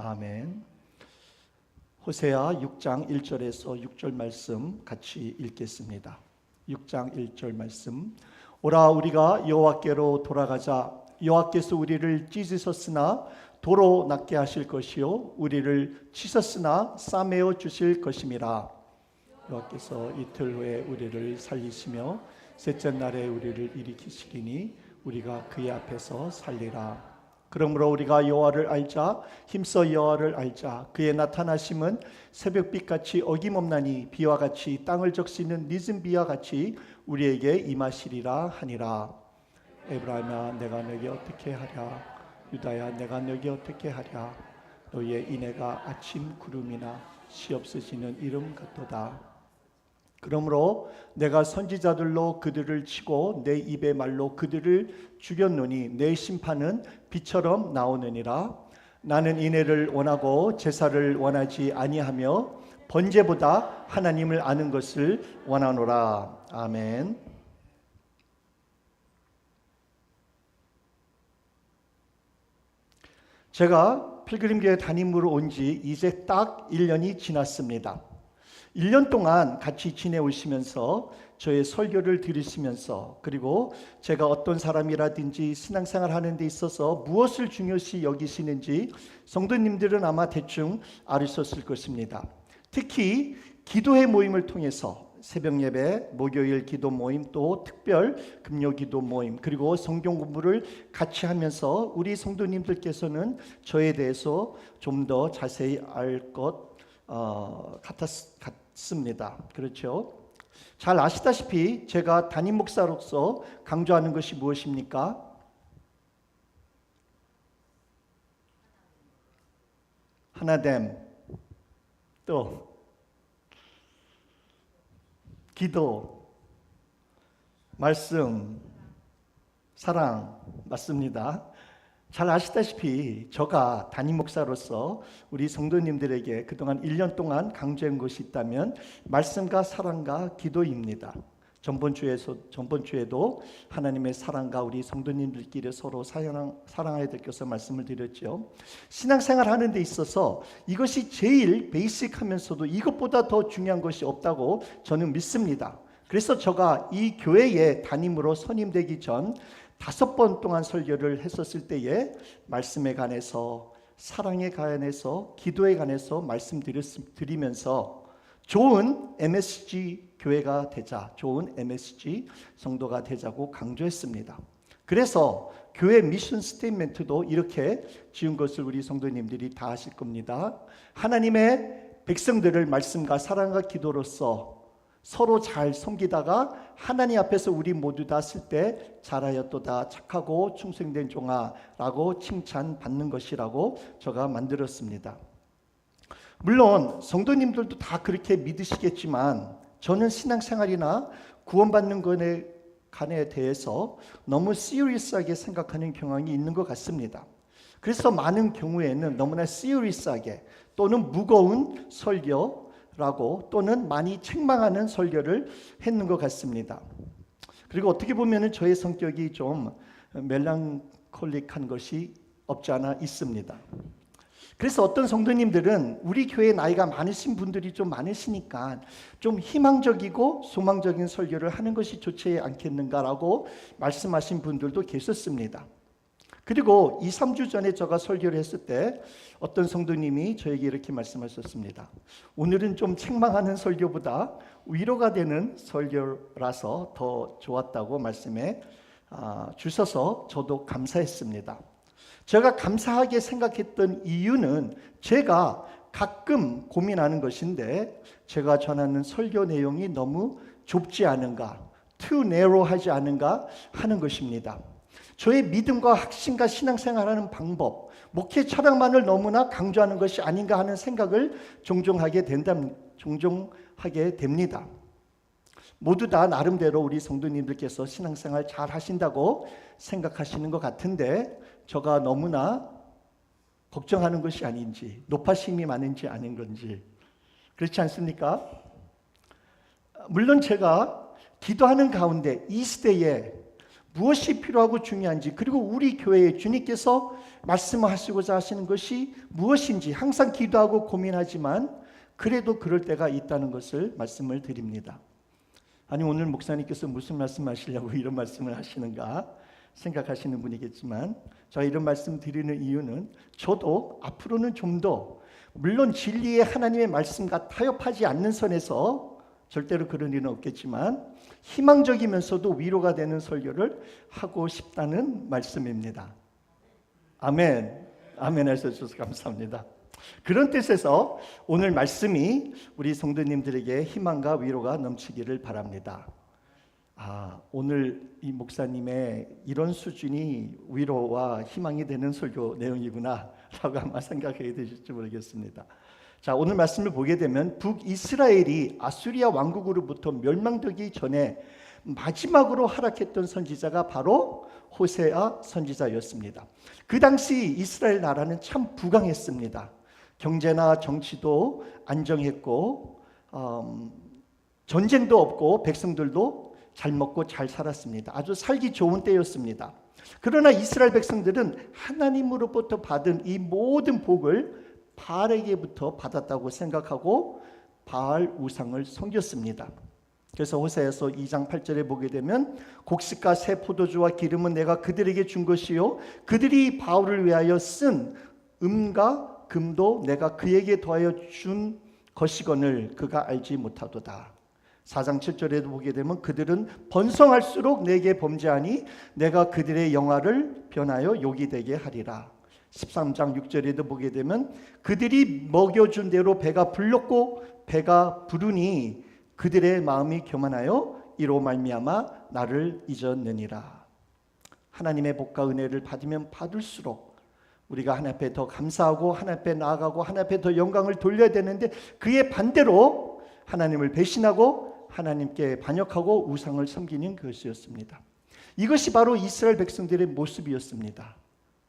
아멘. 호세아 6장 1절에서 6절 말씀 같이 읽겠습니다. 6장 1절 말씀. 오라 우리가 여호와께로 돌아가자. 여호와께서 우리를 찢으셨으나 도로 낫게 하실 것이요 우리를 치셨으나 싸매어 주실 것임이라. 여호와께서 이틀 후에 우리를 살리시며 셋째 날에 우리를 일으키시리니 우리가 그의 앞에서 살리라. 그러므로 우리가 여호와를 알자. 힘써 여호와를 알자. 그의 나타나심은 새벽빛같이 어김없나니 비와 같이 땅을 적시는 늦은 비와 같이 우리에게 임하시리라 하니라. 에브라임아 내가 너에게 어떻게 하랴. 유다야 내가 너에게 어떻게 하랴. 너의 인애가 아침 구름이나 시 없어지는 이름 같도다. 그러므로 내가 선지자들로 그들을 치고 내 입의 말로 그들을 죽였노니 내 심판은 비처럼 나오느니라. 나는 인애를 원하고 제사를 원하지 아니하며 번제보다 하나님을 아는 것을 원하노라. 아멘. 제가 필그림교회 담임으로 온 지 이제 딱 1년이 지났습니다. 1년 동안 같이 지내오시면서 저의 설교를 들으시면서 그리고 제가 어떤 사람이라든지 신앙생활 하는 데 있어서 무엇을 중요시 여기시는지 성도님들은 아마 대충 알으셨을 것입니다. 특히 기도회 모임을 통해서 새벽 예배, 목요일 기도 모임, 또 특별 금요 기도 모임, 그리고 성경 공부를 같이 하면서 우리 성도님들께서는 저에 대해서 좀 더 자세히 알 것 같습니다. 그렇죠? 잘 아시다시피 제가 담임 목사로서 강조하는 것이 무엇입니까? 하나됨, 또 기도, 말씀, 사랑, 맞습니다. 잘 아시다시피 저가 담임 목사로서 우리 성도님들에게 그동안 1년 동안 강조한 것이 있다면 말씀과 사랑과 기도입니다. 전번 주에도 하나님의 사랑과 우리 성도님들끼리 서로 사랑해야 될 것을 말씀을 드렸죠. 신앙생활 하는 데 있어서 이것이 제일 베이직하면서도 이것보다 더 중요한 것이 없다고 저는 믿습니다. 그래서 제가 이 교회의 담임으로 선임되기 전 5번 동안 설교를 했었을 때에 말씀에 관해서, 사랑에 관해서, 기도에 관해서 말씀드리면서 좋은 MSG 교회가 되자, 좋은 MSG 성도가 되자고 강조했습니다. 그래서 교회 미션 스테이트먼트도 이렇게 지은 것을 우리 성도님들이 다 아실 겁니다. 하나님의 백성들을 말씀과 사랑과 기도로서 서로 잘 섬기다가 하나님 앞에서 우리 모두 다 쓸 때 잘하였도다 착하고 충성된 종아라고 칭찬받는 것이라고 제가 만들었습니다. 물론 성도님들도 다 그렇게 믿으시겠지만 저는 신앙생활이나 구원받는 것에 관에 대해서 너무 시리어스하게 생각하는 경향이 있는 것 같습니다. 그래서 많은 경우에는 너무나 시리어스하게 또는 무거운 설교라고 또는 많이 책망하는 설교를 했는 것 같습니다. 그리고 어떻게 보면 저의 성격이 좀 멜랑콜릭한 것이 없지 않아 있습니다. 그래서 어떤 성도님들은 우리 교회 나이가 많으신 분들이 좀 많으시니까 좀 희망적이고 소망적인 설교를 하는 것이 좋지 않겠는가라고 말씀하신 분들도 계셨습니다. 그리고 2, 3주 전에 제가 설교를 했을 때 어떤 성도님이 저에게 이렇게 말씀하셨습니다. 오늘은 좀 책망하는 설교보다 위로가 되는 설교라서 더 좋았다고 말씀해 주셔서 저도 감사했습니다. 제가 감사하게 생각했던 이유는 제가 가끔 고민하는 것인데 제가 전하는 설교 내용이 너무 좁지 않은가, too narrow하지 않은가 하는 것입니다. 저의 믿음과 확신과 신앙생활하는 방법, 목회 철학만을 너무나 강조하는 것이 아닌가 하는 생각을 종종 하게 됩니다. 모두 다 나름대로 우리 성도님들께서 신앙생활 잘 하신다고 생각하시는 것 같은데 제가 너무나 걱정하는 것이 아닌지, 높아심이 많은지 아닌 건지 그렇지 않습니까? 물론 제가 기도하는 가운데 이 시대에 무엇이 필요하고 중요한지, 그리고 우리 교회에 주님께서 말씀하시고자 하시는 것이 무엇인지 항상 기도하고 고민하지만 그래도 그럴 때가 있다는 것을 말씀을 드립니다. 아니, 오늘 목사님께서 무슨 말씀하시려고 이런 말씀을 하시는가 생각하시는 분이겠지만, 제가 이런 말씀 드리는 이유는 저도 앞으로는 좀 더, 물론 진리의 하나님의 말씀과 타협하지 않는 선에서 절대로 그런 일은 없겠지만 희망적이면서도 위로가 되는 설교를 하고 싶다는 말씀입니다. 아멘. 아멘 하셔서 감사합니다. 그런 뜻에서 오늘 말씀이 우리 성도님들에게 희망과 위로가 넘치기를 바랍니다. 오늘 이 목사님의 이런 수준이 위로와 희망이 되는 설교 내용이구나 라고 아마 생각하게 되실지 모르겠습니다. 자, 오늘 말씀을 보게 되면 북이스라엘이 아수리아 왕국으로부터 멸망되기 전에 마지막으로 하락했던 선지자가 바로 호세아 선지자였습니다. 그 당시 이스라엘 나라는 참 부강했습니다. 경제나 정치도 안정했고 전쟁도 없고 백성들도 잘 먹고 잘 살았습니다. 아주 살기 좋은 때였습니다. 그러나 이스라엘 백성들은 하나님으로부터 받은 이 모든 복을 바알에게부터 받았다고 생각하고 바알 우상을 섬겼습니다. 그래서 호세아서 2장 8절에 보게 되면 곡식과 새 포도주와 기름은 내가 그들에게 준 것이요 그들이 바울을 위하여 쓴 은과 금도 내가 그에게 더하여 준 것이거늘 그가 알지 못하도다. 4장 7절에도 보게 되면 그들은 번성할수록 내게 범죄하니 내가 그들의 영화를 변하여 욕이 되게 하리라. 13장 6절에도 보게 되면 그들이 먹여준 대로 배가 불렀고 배가 부르니 그들의 마음이 교만하여 이로 말미암아 나를 잊었느니라. 하나님의 복과 은혜를 받으면 받을수록 우리가 하나님 앞에 더 감사하고 하나님 앞에 나아가고 하나님 앞에 더 영광을 돌려야 되는데 그의 반대로 하나님을 배신하고 하나님께 반역하고 우상을 섬기는 것이었습니다. 이것이 바로 이스라엘 백성들의 모습이었습니다.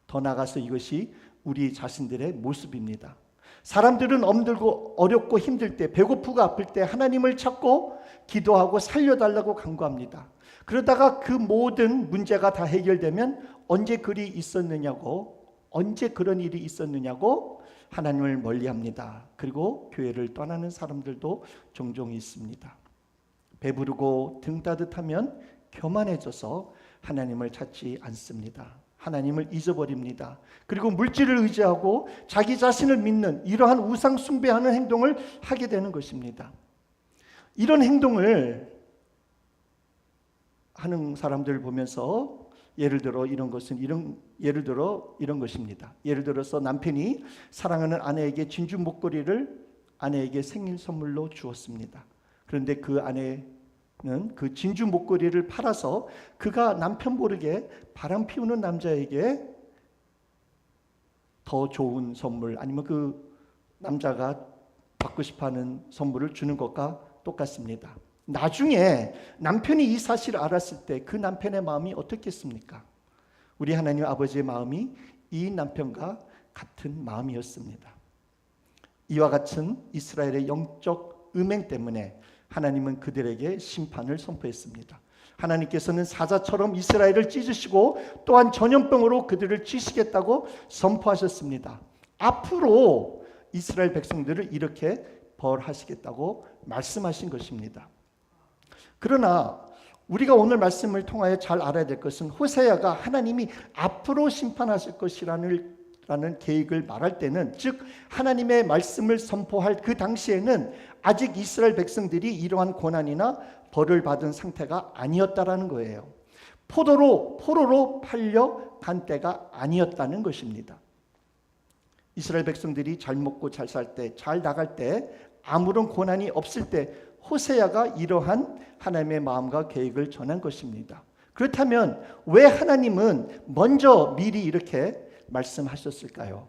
더 나아가서 이것이 우리 자신들의 모습입니다. 사람들은 엄들고 어렵고 힘들 때, 배고프고 아플 때 하나님을 찾고 기도하고 살려달라고 간구합니다. 그러다가 그 모든 문제가 다 해결되면 언제 그리 있었느냐고, 언제 그런 일이 있었느냐고 하나님을 멀리합니다. 그리고 교회를 떠나는 사람들도 종종 있습니다. 배부르고 등 따뜻하면 교만해져서 하나님을 찾지 않습니다. 하나님을 잊어버립니다. 그리고 물질을 의지하고 자기 자신을 믿는 이러한 우상 숭배하는 행동을 하게 되는 것입니다. 이런 행동을 하는 사람들을 보면서 예를 들어 이런 것입니다. 예를 들어서 남편이 사랑하는 아내에게 진주 목걸이를 아내에게 생일 선물로 주었습니다. 그런데 그 아내는 그 진주 목걸이를 팔아서 그가 남편 모르게 바람 피우는 남자에게 더 좋은 선물, 아니면 그 남자가 받고 싶어하는 선물을 주는 것과 똑같습니다. 나중에 남편이 이 사실을 알았을 때 그 남편의 마음이 어떻겠습니까? 우리 하나님 아버지의 마음이 이 남편과 같은 마음이었습니다. 이와 같은 이스라엘의 영적 음행 때문에 하나님은 그들에게 심판을 선포했습니다. 하나님께서는 사자처럼 이스라엘을 찢으시고 또한 전염병으로 그들을 치시겠다고 선포하셨습니다. 앞으로 이스라엘 백성들을 이렇게 벌하시겠다고 말씀하신 것입니다. 그러나 우리가 오늘 말씀을 통하여 잘 알아야 될 것은 호세아가 하나님이 앞으로 심판하실 것이라는 계획을 말할 때는, 즉 하나님의 말씀을 선포할 그 당시에는 아직 이스라엘 백성들이 이러한 고난이나 벌을 받은 상태가 아니었다라는 거예요. 포로로 팔려간 때가 아니었다는 것입니다. 이스라엘 백성들이 잘 먹고 잘 살 때, 잘 나갈 때, 아무런 고난이 없을 때 호세아가 이러한 하나님의 마음과 계획을 전한 것입니다. 그렇다면 왜 하나님은 먼저 미리 이렇게 말씀하셨을까요?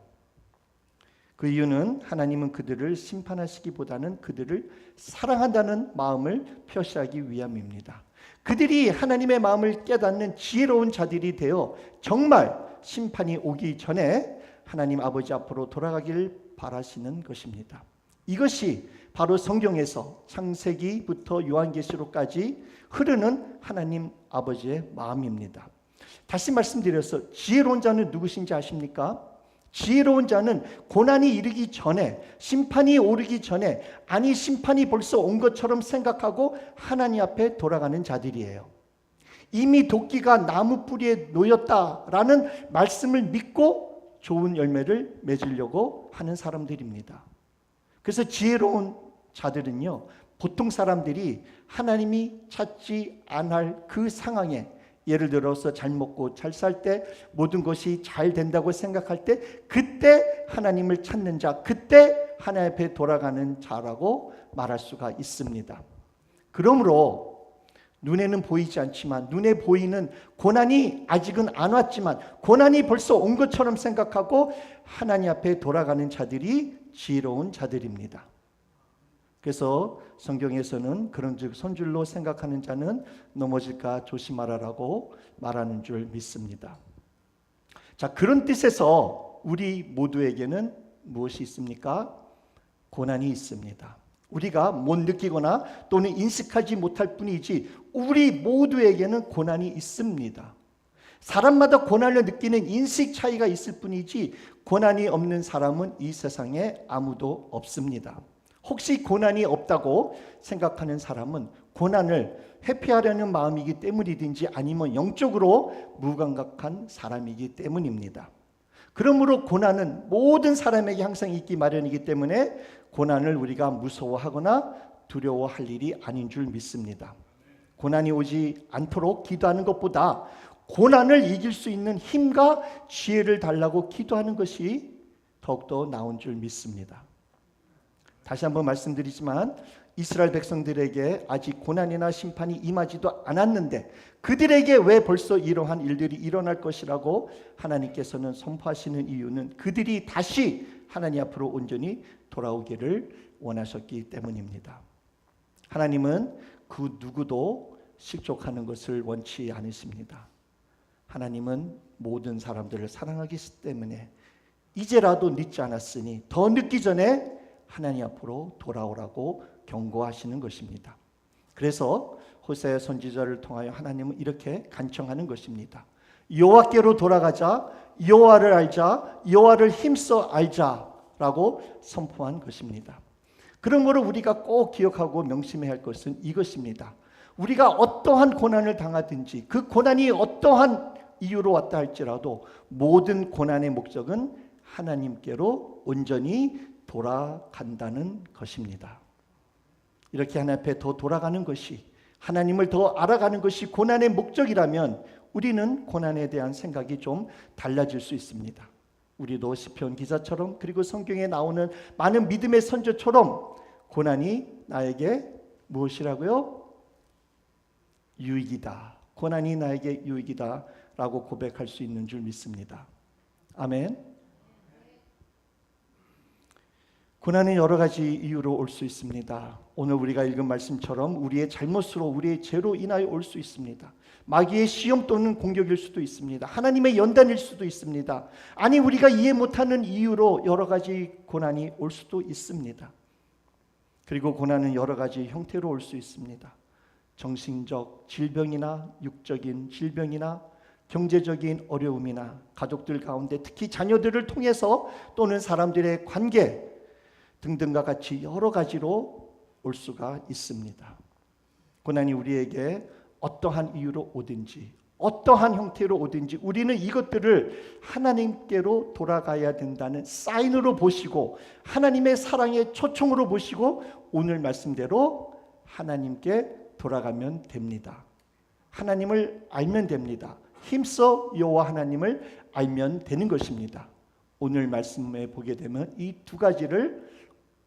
그 이유는 하나님은 그들을 심판하시기보다는 그들을 사랑한다는 마음을 표시하기 위함입니다. 그들이 하나님의 마음을 깨닫는 지혜로운 자들이 되어 정말 심판이 오기 전에 하나님 아버지 앞으로 돌아가기를 바라시는 것입니다. 이것이 바로 성경에서 창세기부터 요한계시록까지 흐르는 하나님 아버지의 마음입니다. 다시 말씀드려서 지혜로운 자는 누구신지 아십니까? 지혜로운 자는 고난이 이르기 전에, 심판이 오르기 전에, 아니 심판이 벌써 온 것처럼 생각하고 하나님 앞에 돌아가는 자들이에요. 이미 도끼가 나무 뿌리에 놓였다라는 말씀을 믿고 좋은 열매를 맺으려고 하는 사람들입니다. 그래서 지혜로운 자들은요, 보통 사람들이 하나님이 찾지 않을 그 상황에, 예를 들어서 잘 먹고 잘 살 때, 모든 것이 잘 된다고 생각할 때, 그때 하나님을 찾는 자, 그때 하나님 앞에 돌아가는 자라고 말할 수가 있습니다. 그러므로 눈에는 보이지 않지만, 눈에 보이는 고난이 아직은 안 왔지만 고난이 벌써 온 것처럼 생각하고 하나님 앞에 돌아가는 자들이 지혜로운 자들입니다. 그래서 성경에서는 그런즉 손줄로 생각하는 자는 넘어질까 조심하라라고 말하는 줄 믿습니다. 자, 그런 뜻에서 우리 모두에게는 무엇이 있습니까? 고난이 있습니다. 우리가 못 느끼거나 또는 인식하지 못할 뿐이지 우리 모두에게는 고난이 있습니다. 사람마다 고난을 느끼는 인식 차이가 있을 뿐이지 고난이 없는 사람은 이 세상에 아무도 없습니다. 혹시 고난이 없다고 생각하는 사람은 고난을 회피하려는 마음이기 때문이든지 아니면 영적으로 무감각한 사람이기 때문입니다. 그러므로 고난은 모든 사람에게 항상 있기 마련이기 때문에 고난을 우리가 무서워하거나 두려워할 일이 아닌 줄 믿습니다. 고난이 오지 않도록 기도하는 것보다 고난을 이길 수 있는 힘과 지혜를 달라고 기도하는 것이 더욱더 나은 줄 믿습니다. 다시 한번 말씀드리지만 이스라엘 백성들에게 아직 고난이나 심판이 임하지도 않았는데 그들에게 왜 벌써 이러한 일들이 일어날 것이라고 하나님께서는 선포하시는 이유는 그들이 다시 하나님 앞으로 온전히 돌아오기를 원하셨기 때문입니다. 하나님은 그 누구도 실족하는 것을 원치 않으십니다. 하나님은 모든 사람들을 사랑하기 때문에 이제라도 늦지 않았으니 더 늦기 전에 하나님 앞으로 돌아오라고 경고하시는 것입니다. 그래서 호세아 선지자를 통하여 하나님은 이렇게 간청하는 것입니다. 여호와께로 돌아가자, 여호와를 알자, 여호와를 힘써 알자라고 선포한 것입니다. 그러므로 우리가 꼭 기억하고 명심해야 할 것은 이것입니다. 우리가 어떠한 고난을 당하든지 그 고난이 어떠한 이유로 왔다 할지라도 모든 고난의 목적은 하나님께로 온전히 돌아간다는 것입니다. 이렇게 하나님 앞에 더 돌아가는 것이, 하나님을 더 알아가는 것이 고난의 목적이라면 우리는 고난에 대한 생각이 좀 달라질 수 있습니다. 우리도 시편 기자처럼 그리고 성경에 나오는 많은 믿음의 선조처럼 고난이 나에게 무엇이라고요? 유익이다. 고난이 나에게 유익이다 라고 고백할 수 있는 줄 믿습니다. 아멘. 고난은 여러 가지 이유로 올 수 있습니다. 오늘 우리가 읽은 말씀처럼 우리의 잘못으로, 우리의 죄로 인하여 올 수 있습니다. 마귀의 시험 또는 공격일 수도 있습니다. 하나님의 연단일 수도 있습니다. 아니 우리가 이해 못하는 이유로 여러 가지 고난이 올 수도 있습니다. 그리고 고난은 여러 가지 형태로 올 수 있습니다. 정신적 질병이나 육적인 질병이나 경제적인 어려움이나 가족들 가운데 특히 자녀들을 통해서 또는 사람들의 관계 등등과 같이 여러 가지로 올 수가 있습니다. 고난이 우리에게 어떠한 이유로 오든지 어떠한 형태로 오든지 우리는 이것들을 하나님께로 돌아가야 된다는 사인으로 보시고 하나님의 사랑의 초청으로 보시고 오늘 말씀대로 하나님께 돌아가면 됩니다. 하나님을 알면 됩니다. 힘써 여호와 하나님을 알면 되는 것입니다. 오늘 말씀에 보게 되면 이 두 가지를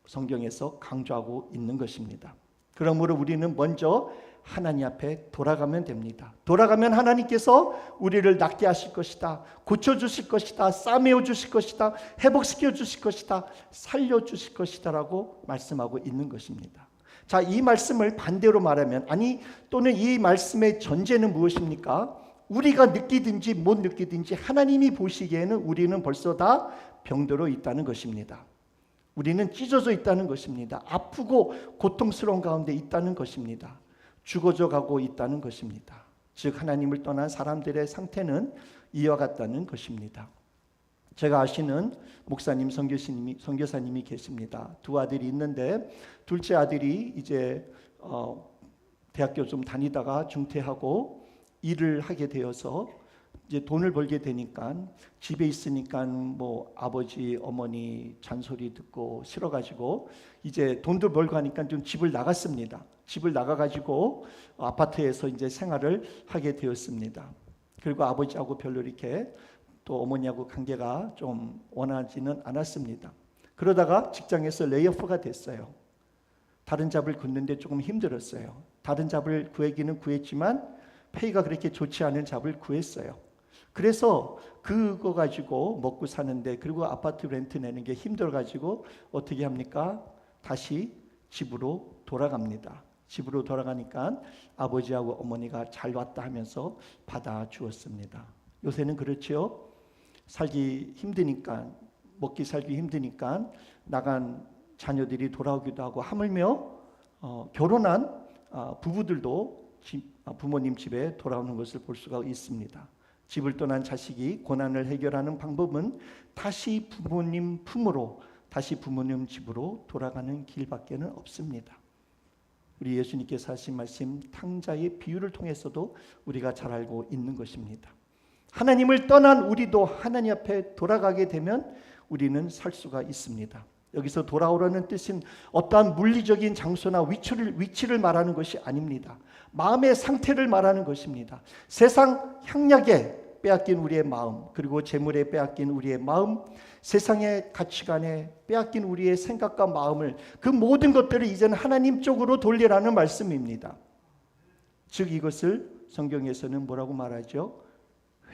성경에서 강조하고 있는 것입니다. 그러므로 우리는 먼저 하나님 앞에 돌아가면 됩니다. 돌아가면 하나님께서 우리를 낫게 하실 것이다. 고쳐주실 것이다. 싸매어 주실 것이다. 회복시켜 주실 것이다. 살려주실 것이다 라고 말씀하고 있는 것입니다. 자, 이 말씀을 반대로 말하면 또는 이 말씀의 전제는 무엇입니까? 우리가 느끼든지 못 느끼든지 하나님이 보시기에는 우리는 벌써 다 병들어 있다는 것입니다. 우리는 찢어져 있다는 것입니다. 아프고 고통스러운 가운데 있다는 것입니다. 죽어져 가고 있다는 것입니다. 즉 하나님을 떠난 사람들의 상태는 이와 같다는 것입니다. 제가 아시는 목사님, 선교사님이 계십니다. 두 아들이 있는데 둘째 아들이 이제 대학교 좀 다니다가 중퇴하고 일을 하게 되어서 이제 돈을 벌게 되니까 집에 있으니까 뭐 아버지 어머니 잔소리 듣고 싫어가지고 이제 돈도 벌고 하니까 좀 집을 나갔습니다. 집을 나가가지고 아파트에서 이제 생활을 하게 되었습니다. 그리고 아버지하고 별로 이렇게 또 어머니하고 관계가 좀 원하지는 않았습니다. 그러다가 직장에서 레이오프가 됐어요. 다른 잡을 굽는데 조금 힘들었어요. 다른 잡을 구하기는 구했지만 페이가 그렇게 좋지 않은 잡을 구했어요. 그래서 그거 가지고 먹고 사는데, 그리고 아파트 렌트 내는 게 힘들어가지고 어떻게 합니까? 다시 집으로 돌아갑니다. 집으로 돌아가니까 아버지하고 어머니가 잘 왔다 하면서 받아주었습니다. 요새는 그렇죠. 살기 힘드니까, 먹기 살기 힘드니까 나간 자녀들이 돌아오기도 하고, 하물며 결혼한 부부들도 부모님 집에 돌아오는 것을 볼 수가 있습니다. 집을 떠난 자식이 고난을 해결하는 방법은 다시 부모님 품으로, 다시 부모님 집으로 돌아가는 길밖에는 없습니다. 우리 예수님께서 하신 말씀 탕자의 비유를 통해서도 우리가 잘 알고 있는 것입니다. 하나님을 떠난 우리도 하나님 앞에 돌아가게 되면 우리는 살 수가 있습니다. 여기서 돌아오라는 뜻은 어떠한 물리적인 장소나 위치를 말하는 것이 아닙니다. 마음의 상태를 말하는 것입니다. 세상 향락에 빼앗긴 우리의 마음, 그리고 재물에 빼앗긴 우리의 마음, 세상의 가치관에 빼앗긴 우리의 생각과 마음을, 그 모든 것들을 이제는 하나님 쪽으로 돌리라는 말씀입니다. 즉 이것을 성경에서는 뭐라고 말하죠?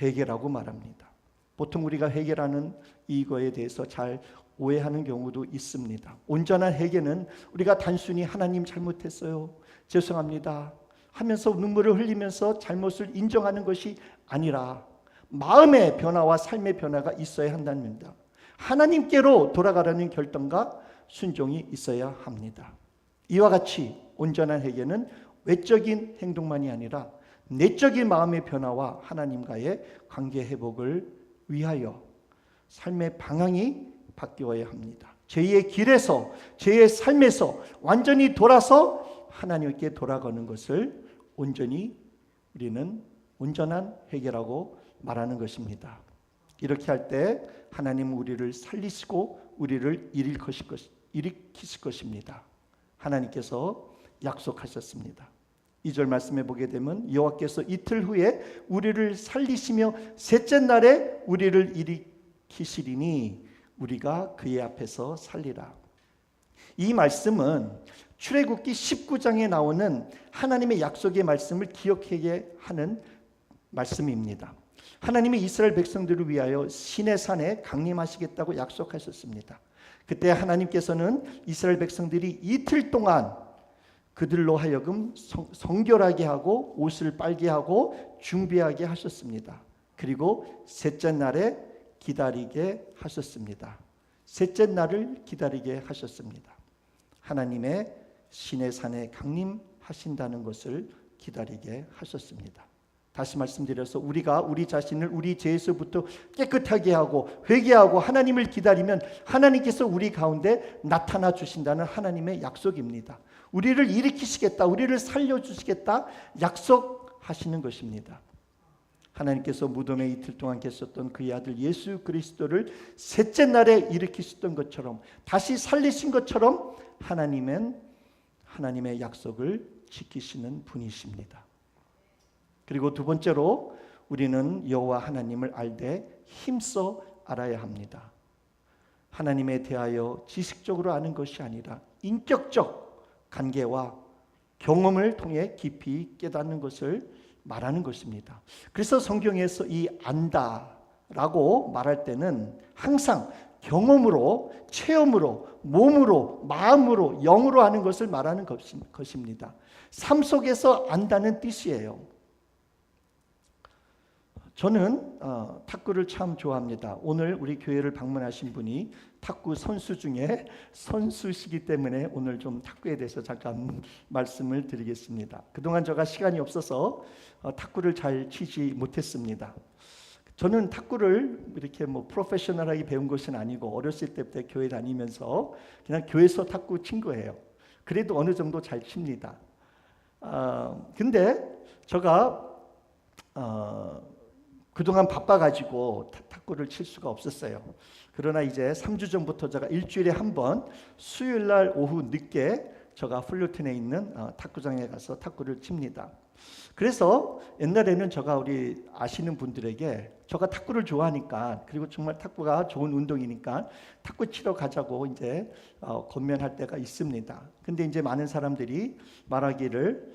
회개라고 말합니다. 보통 우리가 회개라는 이거에 대해서 잘 오해하는 경우도 있습니다. 온전한 회개는 우리가 단순히 하나님 잘못했어요, 죄송합니다 하면서 눈물을 흘리면서 잘못을 인정하는 것이 아니라 마음의 변화와 삶의 변화가 있어야 한답니다. 하나님께로 돌아가라는 결단과 순종이 있어야 합니다. 이와 같이 온전한 회개는 외적인 행동만이 아니라 내적인 마음의 변화와 하나님과의 관계 회복을 위하여 삶의 방향이 바뀌어야 합니다. 제2의 길에서, 제2의 삶에서 완전히 돌아서 하나님께 돌아가는 것을 온전히 우리는 온전한 회개라고 말하는 것입니다. 이렇게 할 때 하나님은 우리를 살리시고 우리를 일으키실 것입니다. 하나님께서 약속하셨습니다. 2절 말씀에 보게 되면 여호와께서 이틀 후에 우리를 살리시며 셋째 날에 우리를 일으키시리니 우리가 그의 앞에서 살리라. 이 말씀은 출애굽기 19장에 나오는 하나님의 약속의 말씀을 기억하게 하는 말씀입니다. 하나님이 이스라엘 백성들을 위하여 시내산에 강림하시겠다고 약속하셨습니다. 그때 하나님께서는 이스라엘 백성들이 이틀 동안 그들로 하여금 성결하게 하고 옷을 빨게 하고 준비하게 하셨습니다. 그리고 셋째 날에 기다리게 하셨습니다. 셋째 날을 기다리게 하셨습니다. 하나님의 시내산에 강림하신다는 것을 기다리게 하셨습니다. 다시 말씀드려서 우리가 우리 자신을 우리 죄에서부터 깨끗하게 하고 회개하고 하나님을 기다리면 하나님께서 우리 가운데 나타나 주신다는 하나님의 약속입니다. 우리를 일으키시겠다, 우리를 살려주시겠다 약속하시는 것입니다. 하나님께서 무덤에 이틀 동안 계셨던 그의 아들 예수 그리스도를 셋째 날에 일으키셨던 것처럼, 다시 살리신 것처럼 하나님의 약속을 지키시는 분이십니다. 그리고 두 번째로 우리는 여호와 하나님을 알되 힘써 알아야 합니다. 하나님에 대하여 지식적으로 아는 것이 아니라 인격적 관계와 경험을 통해 깊이 깨닫는 것을 말하는 것입니다. 그래서 성경에서 이 안다라고 말할 때는 항상 경험으로, 체험으로, 몸으로, 마음으로, 영으로 하는 것을 말하는 것입니다. 삶 속에서 안다는 뜻이에요. 저는 탁구를 참 좋아합니다. 오늘 우리 교회를 방문하신 분이 탁구 선수 중에 선수시기 때문에 오늘 좀 탁구에 대해서 잠깐 말씀을 드리겠습니다. 그동안 제가 시간이 없어서 탁구를 잘 치지 못했습니다. 저는 탁구를 이렇게 프로페셔널하게 배운 것은 아니고 어렸을 때부터 교회 다니면서 그냥 교회에서 탁구 친 거예요. 그래도 어느 정도 잘 칩니다. 근데 제가 그동안 바빠가지고 탁구를 칠 수가 없었어요. 그러나 이제 3주 전부터 제가 일주일에 한 번 수요일날 오후 늦게 제가 풀류튼에 있는 탁구장에 가서 탁구를 칩니다. 그래서 옛날에는 제가 우리 아시는 분들에게 제가 탁구를 좋아하니까, 그리고 정말 탁구가 좋은 운동이니까 탁구 치러 가자고 이제 권면할 때가 있습니다. 근데 이제 많은 사람들이 말하기를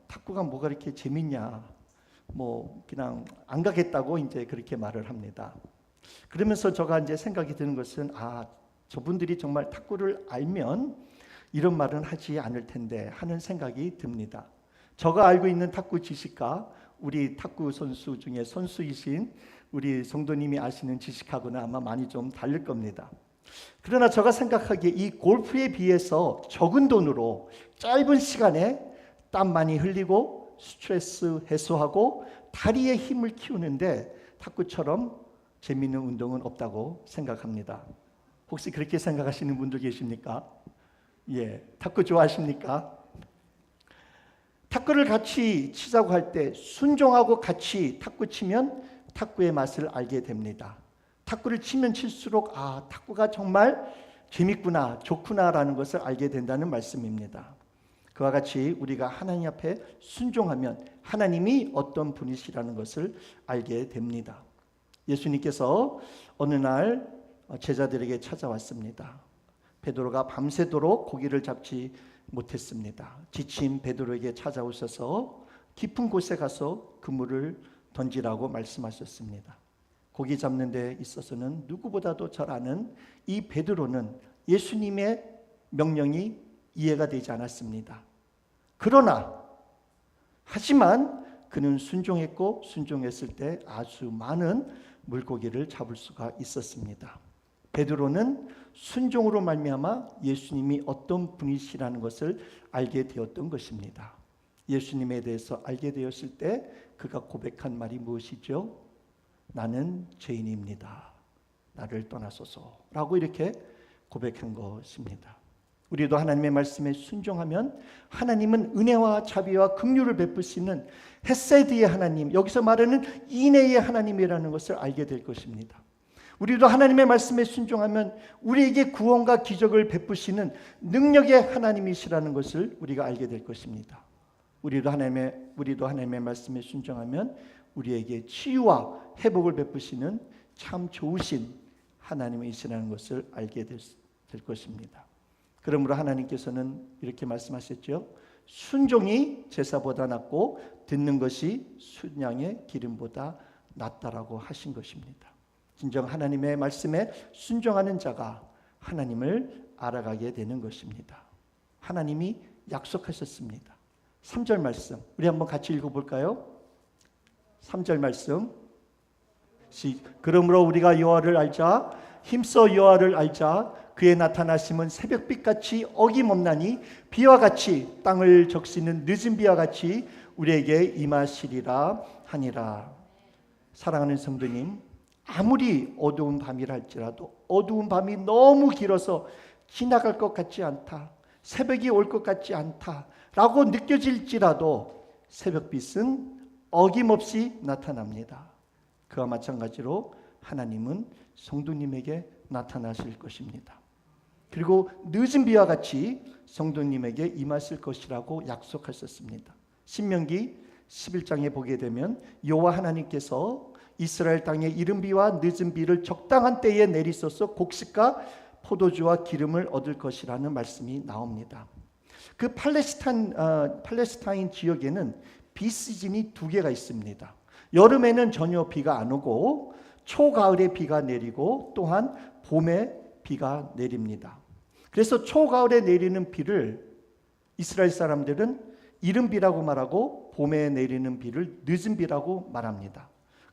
탁구가 뭐가 이렇게 재밌냐, 그냥 안 가겠다고 이제 그렇게 말을 합니다. 그러면서 제가 이제 생각이 드는 것은 저분들이 정말 탁구를 알면 이런 말은 하지 않을 텐데 하는 생각이 듭니다. 제가 알고 있는 탁구 지식과 우리 탁구 선수 중에 선수이신 우리 성도님이 아시는 지식하고는 아마 많이 좀 다를 겁니다. 그러나 제가 생각하기에 이 골프에 비해서 적은 돈으로 짧은 시간에 땀 많이 흘리고 스트레스 해소하고 다리의 힘을 키우는데 탁구처럼 재미있는 운동은 없다고 생각합니다. 혹시 그렇게 생각하시는 분도 계십니까? 예, 탁구 좋아하십니까? 탁구를 같이 치자고 할 때 순종하고 같이 탁구 치면 탁구의 맛을 알게 됩니다. 탁구를 치면 칠수록 탁구가 정말 재밌구나, 좋구나라는 것을 알게 된다는 말씀입니다. 그와 같이 우리가 하나님 앞에 순종하면 하나님이 어떤 분이시라는 것을 알게 됩니다. 예수님께서 어느 날 제자들에게 찾아왔습니다. 베드로가 밤새도록 고기를 잡지 못했습니다. 지친 베드로에게 찾아오셔서 깊은 곳에 가서 그물을 던지라고 말씀하셨습니다. 고기 잡는 데 있어서는 누구보다도 잘 아는 이 베드로는 예수님의 명령이 이해가 되지 않았습니다. 하지만 그는 순종했고 순종했을 때 아주 많은 물고기를 잡을 수가 있었습니다. 베드로는 순종으로 말미암아 예수님이 어떤 분이시라는 것을 알게 되었던 것입니다. 예수님에 대해서 알게 되었을 때 그가 고백한 말이 무엇이죠? 나는 죄인입니다. 나를 떠나소서라고 이렇게 고백한 것입니다. 우리도 하나님의 말씀에 순종하면 하나님은 은혜와 자비와 긍휼을 베푸시는 헤세드의 하나님, 여기서 말하는 인애의 하나님이라는 것을 알게 될 것입니다. 우리도 하나님의 말씀에 순종하면 우리에게 구원과 기적을 베푸시는 능력의 하나님이시라는 것을 우리가 알게 될 것입니다. 우리도 하나님의 말씀에 순종하면 우리에게 치유와 회복을 베푸시는 참 좋으신 하나님이시라는 것을 알게 될 것입니다. 그러므로 하나님께서는 이렇게 말씀하셨죠. 순종이 제사보다 낫고 듣는 것이 순양의 기름보다 낫다라고 하신 것입니다. 진정 하나님의 말씀에 순종하는 자가 하나님을 알아가게 되는 것입니다. 하나님이 약속하셨습니다. 3절 말씀 우리 한번 같이 읽어볼까요? 3절 말씀 그러므로 우리가 여호와를 알자 힘써 여호와를 알자 그의 나타나심은 새벽빛같이 어김없나니 비와 같이 땅을 적시는 늦은 비와 같이 우리에게 임하시리라 하니라. 사랑하는 성도님, 아무리 어두운 밤이라 할지라도 어두운 밤이 너무 길어서 지나갈 것 같지 않다, 새벽이 올 것 같지 않다 라고 느껴질지라도 새벽빛은 어김없이 나타납니다. 그와 마찬가지로 하나님은 성도님에게 나타나실 것입니다. 그리고 늦은 비와 같이 성도님에게 임하실 것이라고 약속하셨습니다. 신명기 11장에 보게 되면 여호와 하나님께서 이스라엘 땅에 이른 비와 늦은 비를 적당한 때에 내리소서 곡식과 포도주와 기름을 얻을 것이라는 말씀이 나옵니다. 그 팔레스타인 지역에는 비 시즌이 두 개가 있습니다. 여름에는 전혀 비가 안 오고 초가을에 비가 내리고 또한 봄에 비가 내립니다. 그래서 초가을에 내리는 비를 이스라엘 사람들은 이른 비라고 말하고 봄에 내리는 비를 늦은 비라고 말합니다.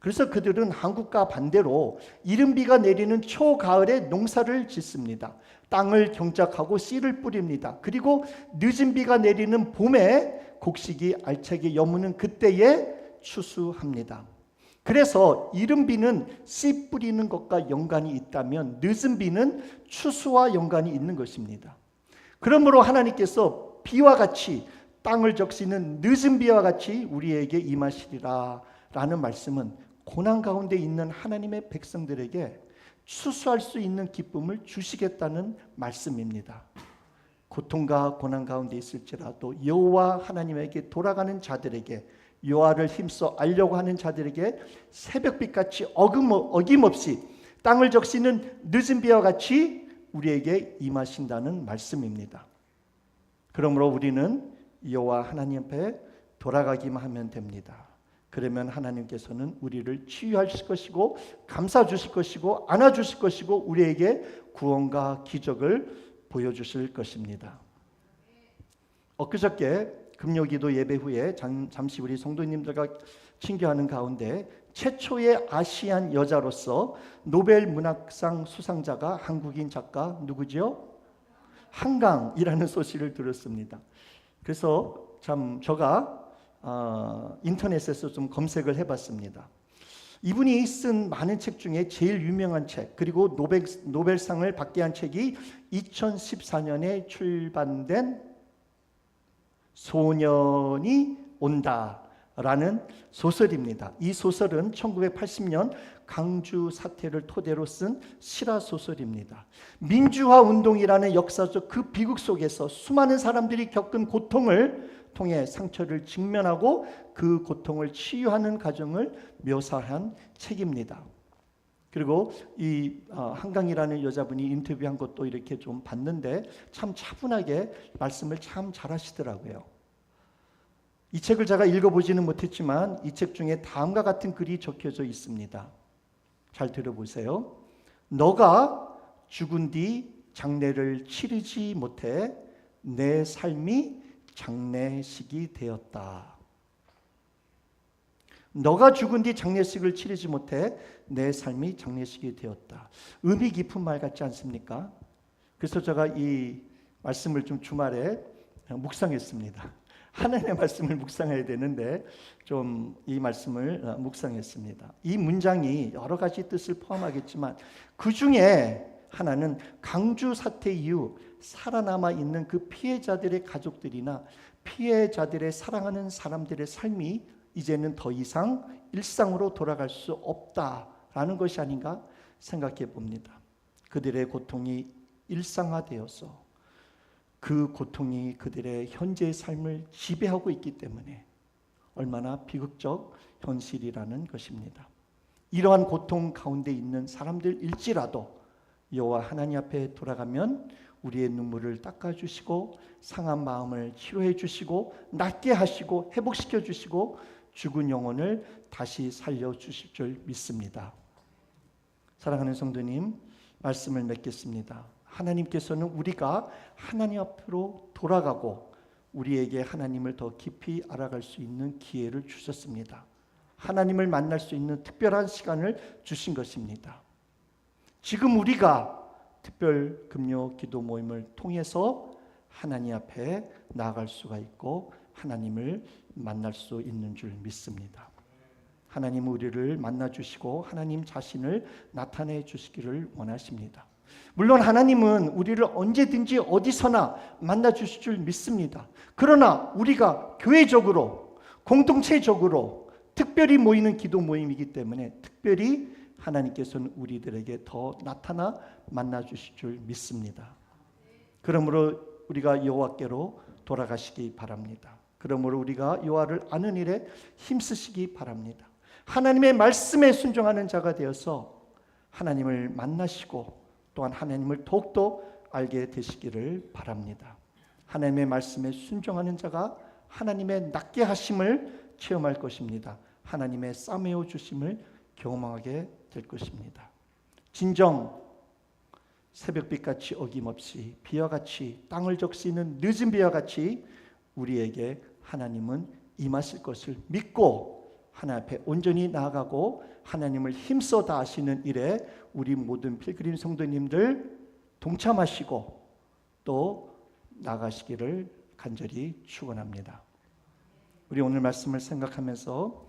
그래서 그들은 한국과 반대로 이른비가 내리는 초가을에 농사를 짓습니다. 땅을 경작하고 씨를 뿌립니다. 그리고 늦은 비가 내리는 봄에 곡식이 알차게 여무는 그때에 추수합니다. 그래서 이른 비는 씨 뿌리는 것과 연관이 있다면 늦은 비는 추수와 연관이 있는 것입니다. 그러므로 하나님께서 비와 같이 땅을 적시는 늦은 비와 같이 우리에게 임하시리라 라는 말씀은 고난 가운데 있는 하나님의 백성들에게 추수할 수 있는 기쁨을 주시겠다는 말씀입니다. 고통과 고난 가운데 있을지라도 여호와 하나님에게 돌아가는 자들에게, 여호와를 힘써 알려고 하는 자들에게 새벽빛같이 어김없이 땅을 적시는 늦은 비와 같이 우리에게 임하신다는 말씀입니다. 그러므로 우리는 여호와 하나님 앞에 돌아가기만 하면 됩니다. 그러면 하나님께서는 우리를 치유하실 것이고 감싸 주실 것이고 안아 주실 것이고 우리에게 구원과 기적을 보여주실 것입니다. 엊그저께 금요기도 예배 후에 잠시 우리 성도님들과 친교하는 가운데 최초의 아시안 여자로서 노벨 문학상 수상자가 한국인 작가 누구죠? 한강이라는 소식을 들었습니다. 그래서 참 제가 인터넷에서 좀 검색을 해봤습니다. 이분이 쓴 많은 책 중에 제일 유명한 책, 그리고 노벨상을 받게 한 책이 2014년에 출간된 소년이 온다라는 소설입니다. 이 소설은 1980년 강주 사태를 토대로 쓴 실화 소설입니다. 민주화 운동이라는 역사적 그 비극 속에서 수많은 사람들이 겪은 고통을 통해 상처를 직면하고 그 고통을 치유하는 과정을 묘사한 책입니다. 그리고 이 한강이라는 여자분이 인터뷰한 것도 이렇게 좀 봤는데 참 차분하게 말씀을 참 잘하시더라고요. 이 책을 제가 읽어보지는 못했지만 이 책 중에 다음과 같은 글이 적혀져 있습니다. 잘 들어보세요. 너가 죽은 뒤 장례를 치르지 못해 내 삶이 장례식이 되었다. 너가 죽은 뒤 장례식을 치르지 못해 내 삶이 장례식이 되었다. 의미 깊은 말 같지 않습니까? 그래서 제가 이 말씀을 좀 주말에 묵상했습니다. 하나님의 말씀을 묵상해야 되는데 좀 이 말씀을 묵상했습니다. 이 문장이 여러 가지 뜻을 포함하겠지만 그 중에 하나는 강주 사태 이후 살아남아 있는 그 피해자들의 가족들이나 피해자들의 사랑하는 사람들의 삶이 이제는 더 이상 일상으로 돌아갈 수 없다라는 것이 아닌가 생각해 봅니다. 그들의 고통이 일상화되어서 그 고통이 그들의 현재의 삶을 지배하고 있기 때문에 얼마나 비극적 현실이라는 것입니다. 이러한 고통 가운데 있는 사람들일지라도 여호와 하나님 앞에 돌아가면 우리의 눈물을 닦아주시고 상한 마음을 치료해 주시고 낫게 하시고 회복시켜 주시고 죽은 영혼을 다시 살려주실 줄 믿습니다. 사랑하는 성도님, 말씀을 맺겠습니다. 하나님께서는 우리가 하나님 앞으로 돌아가고 우리에게 하나님을 더 깊이 알아갈 수 있는 기회를 주셨습니다. 하나님을 만날 수 있는 특별한 시간을 주신 것입니다. 지금 우리가 특별 금요 기도 모임을 통해서 하나님 앞에 나아갈 수가 있고 하나님을 만날 수 있는 줄 믿습니다. 하나님은 우리를 만나 주시고 하나님 자신을 나타내 주시기를 원하십니다. 물론 하나님은 우리를 언제든지 어디서나 만나 주실 줄 믿습니다. 그러나 우리가 교회적으로 공동체적으로 특별히 모이는 기도 모임이기 때문에 특별히 하나님께서는 우리들에게 더 나타나 만나 주실 줄 믿습니다. 그러므로 우리가 여호와께로 돌아가시기 바랍니다. 그러므로 우리가 여호와를 아는 일에 힘쓰시기 바랍니다. 하나님의 말씀에 순종하는 자가 되어서 하나님을 만나시고 또한 하나님을 더욱더 알게 되시기를 바랍니다. 하나님의 말씀에 순종하는 자가 하나님의 낫게 하심을 체험할 것입니다. 하나님의 싸매어 주심을 경험하게 될 것입니다. 진정 새벽빛같이 어김없이 비와 같이 땅을 적시는 늦은 비와 같이 우리에게 하나님은 임하실 것을 믿고 하나님 앞에 온전히 나아가고 하나님을 힘써 다하시는 일에 우리 모든 필그림 성도님들 동참하시고 또 나가시기를 간절히 축원합니다. 우리 오늘 말씀을 생각하면서